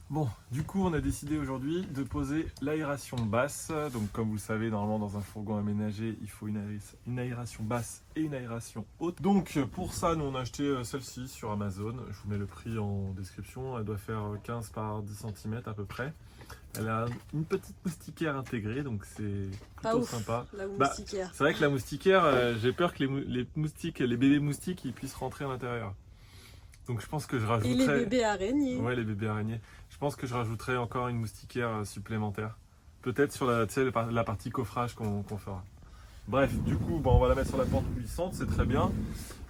Bon, du coup, on a décidé aujourd'hui de poser l'aération basse. Donc, comme vous le savez, normalement, dans un fourgon aménagé, il faut une aération basse et une aération haute. Donc, pour ça, nous, on a acheté celle-ci sur Amazon. Je vous mets le prix en description. Elle doit faire 15 par 10 cm à peu près. Elle a une petite moustiquaire intégrée, donc c'est plutôt sympa. La moustiquaire. C'est vrai que la moustiquaire, j'ai peur que les moustiques, les bébés moustiques, ils puissent rentrer à l'intérieur. Donc je pense que je rajouterai... Et les bébés araignées. Ouais, les bébés araignées. Je pense que je rajouterai encore une moustiquaire supplémentaire. Peut-être sur la partie coffrage qu'on fera. Bref, du coup, on va la mettre sur la pente puissante, c'est très bien.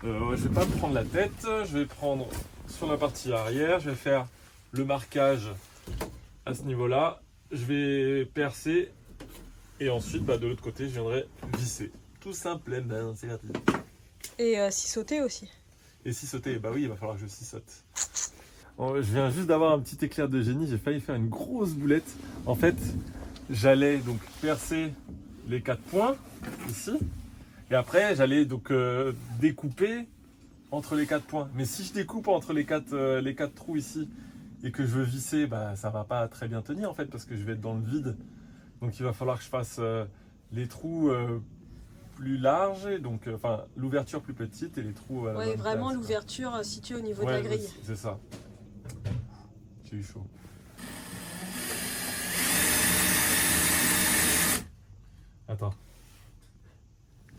Je vais pas me prendre la tête, je vais prendre sur la partie arrière, je vais faire le marquage à ce niveau-là. Je vais percer et ensuite, de l'autre côté, je viendrai visser. Tout simplement, c'est rapide. Et sauter aussi. Et sauter, bah oui, il va falloir que je saute. Je viens juste d'avoir un petit éclair de génie, j'ai failli faire une grosse boulette. En fait, j'allais donc percer les 4 points ici. Et après, j'allais donc découper entre les 4 points. Mais si je découpe entre les 4 trous ici et que je veux visser, ça va pas très bien tenir en fait parce que je vais être dans le vide. Donc il va falloir que je fasse les trous plus larges, donc l'ouverture plus petite et les trous à la bonne vraiment place, l'ouverture située au niveau de la grille. C'est ça. J'ai eu chaud. Attends.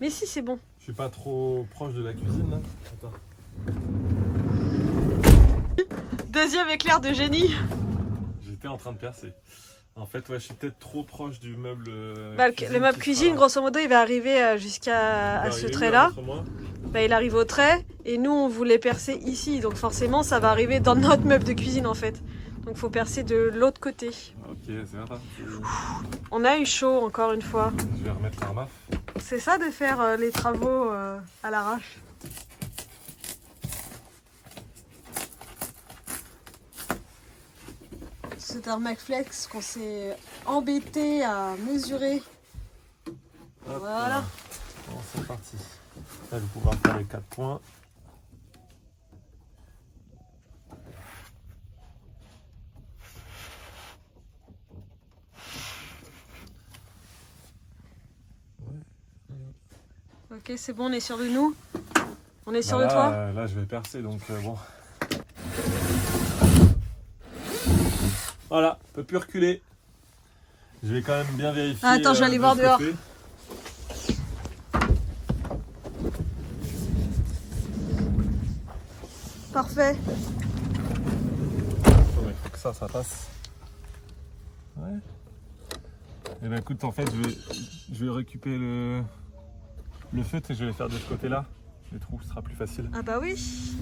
Mais si, c'est bon. Je suis pas trop proche de la cuisine là. Attends. Deuxième éclair de génie. J'étais en train de percer. En fait, je suis peut-être trop proche du meuble. Le meuble cuisine, grosso modo, il va arriver jusqu'à ce trait-là. Il arrive au trait et nous, on voulait percer ici. Donc forcément, ça va arriver dans notre meuble de cuisine en fait. Donc il faut percer de l'autre côté. Ok, c'est vrai. On a eu chaud encore une fois. Je vais remettre l'armaf. C'est ça de faire les travaux à l'arrache. C'est un Macflex qu'on s'est embêté à mesurer. Hop, voilà. Bon, c'est parti. Là, je vais pouvoir faire les 4 points. Ok, c'est bon, on est sûr de nous. On est sûr de toi. Là, je vais percer, donc bon. Voilà, on peut plus reculer. Je vais quand même bien vérifier. Attends, je vais aller voir dehors. Côté. Parfait. Il faut que ça passe. Ouais. Et ben écoute, en fait, je vais récupérer le feutre et je vais le faire de ce côté-là. Le trou sera plus facile. Ah bah oui.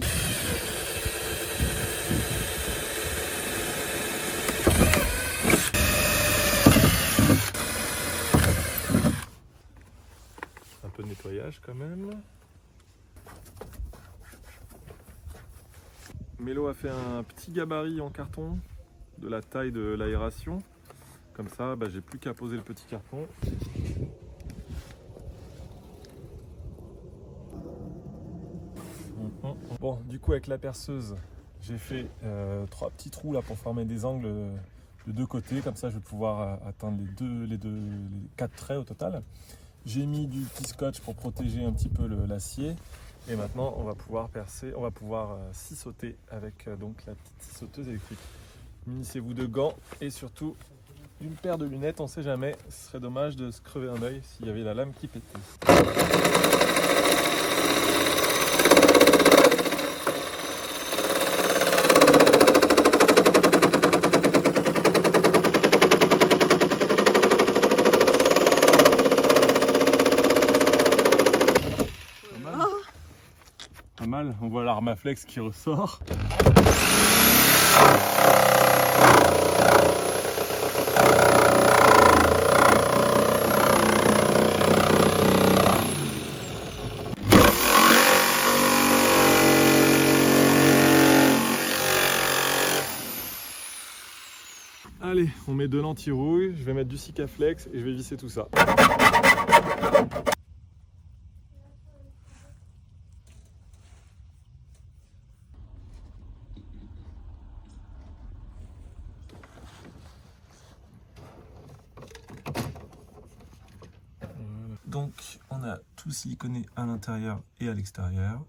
Un peu de nettoyage quand même. Mélo a fait un petit gabarit en carton de la taille de l'aération. Comme ça, j'ai plus qu'à poser le petit carton. Bon, du coup avec la perceuse, j'ai fait 3 petits trous là pour former des angles de 2 côtés. Comme ça, je vais pouvoir atteindre les 4 traits au total. J'ai mis du petit scotch pour protéger un petit peu l'acier. Et maintenant, on va pouvoir percer, on va pouvoir scie sauter avec donc la petite scie sauteuse électrique. Munissez-vous de gants et surtout d'une paire de lunettes, on ne sait jamais. Ce serait dommage de se crever un œil s'il y avait la lame qui pétait. Pas mal, on voit l'Armaflex qui ressort. Allez, on met de l'anti-rouille, je vais mettre du Sikaflex et je vais visser tout ça. on a tout siliconé à l'intérieur et à l'extérieur.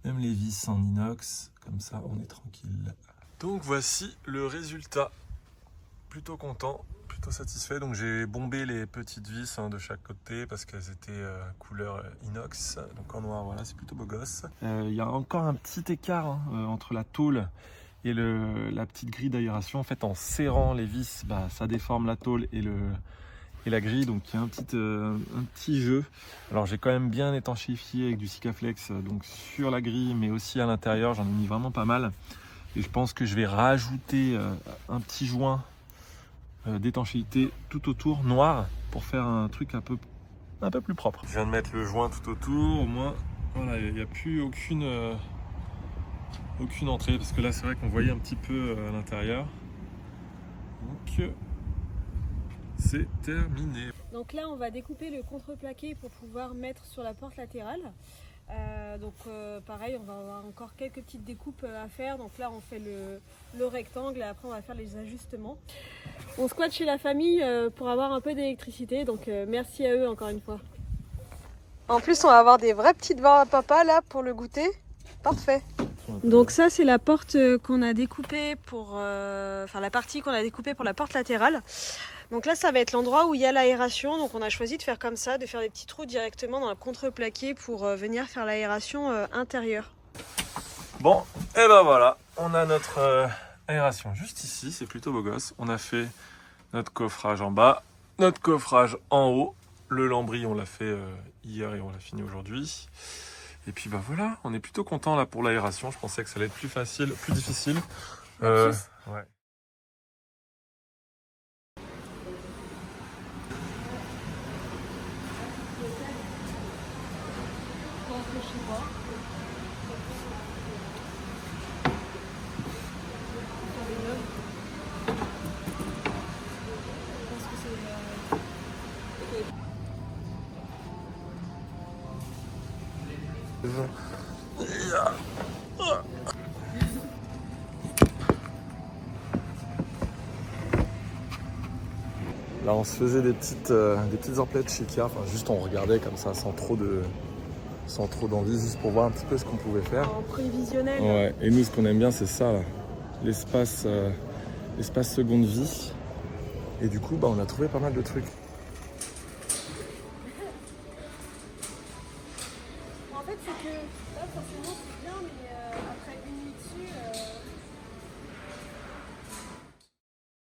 Même les vis en inox, comme ça on est tranquille. Donc voici le résultat. Plutôt content, plutôt satisfait. Donc j'ai bombé les petites vis de chaque côté parce qu'elles étaient couleur inox. Donc en noir, voilà, c'est plutôt beau gosse. Il y a encore un petit écart entre la tôle et la petite grille d'aération. En fait, en serrant les vis, ça déforme la tôle et la grille. Donc il y a un petit jeu. Alors j'ai quand même bien étanchéifié avec du Sikaflex donc sur la grille, mais aussi à l'intérieur. J'en ai mis vraiment pas mal. Et je pense que je vais rajouter un petit joint d'étanchéité tout autour noir pour faire un truc un peu plus propre. Je viens de mettre le joint tout autour, au moins voilà, il n'y a plus aucune entrée parce que là c'est vrai qu'on voyait un petit peu à l'intérieur. Donc c'est terminé. Donc là on va découper le contreplaqué pour pouvoir mettre sur la porte latérale. Pareil, on va avoir encore quelques petites découpes à faire. Donc là on fait le rectangle et après on va faire les ajustements. On squatte chez la famille pour avoir un peu d'électricité, donc merci à eux encore une fois. En plus on va avoir des vraies petites barres à papa là pour le goûter. Parfait. Donc ça c'est la porte qu'on a découpée pour la partie qu'on a découpée pour la porte latérale. Donc là ça va être l'endroit où il y a l'aération, donc on a choisi de faire comme ça, de faire des petits trous directement dans le contreplaqué pour venir faire l'aération intérieure. Bon, et ben voilà, on a notre aération juste ici, c'est plutôt beau gosse. On a fait notre coffrage en bas, notre coffrage en haut. Le lambris on l'a fait hier et on l'a fini aujourd'hui. Et puis bah voilà, on est plutôt content là pour l'aération. Je pensais que ça allait être plus difficile. Ouais. Là on se faisait des petites emplettes chez Ikea, enfin juste on regardait comme ça sans trop d'envie, juste pour voir un petit peu ce qu'on pouvait faire. En prévisionnel. Ouais, et nous ce qu'on aime bien c'est ça là, l'espace seconde vie. Et du coup on a trouvé pas mal de trucs.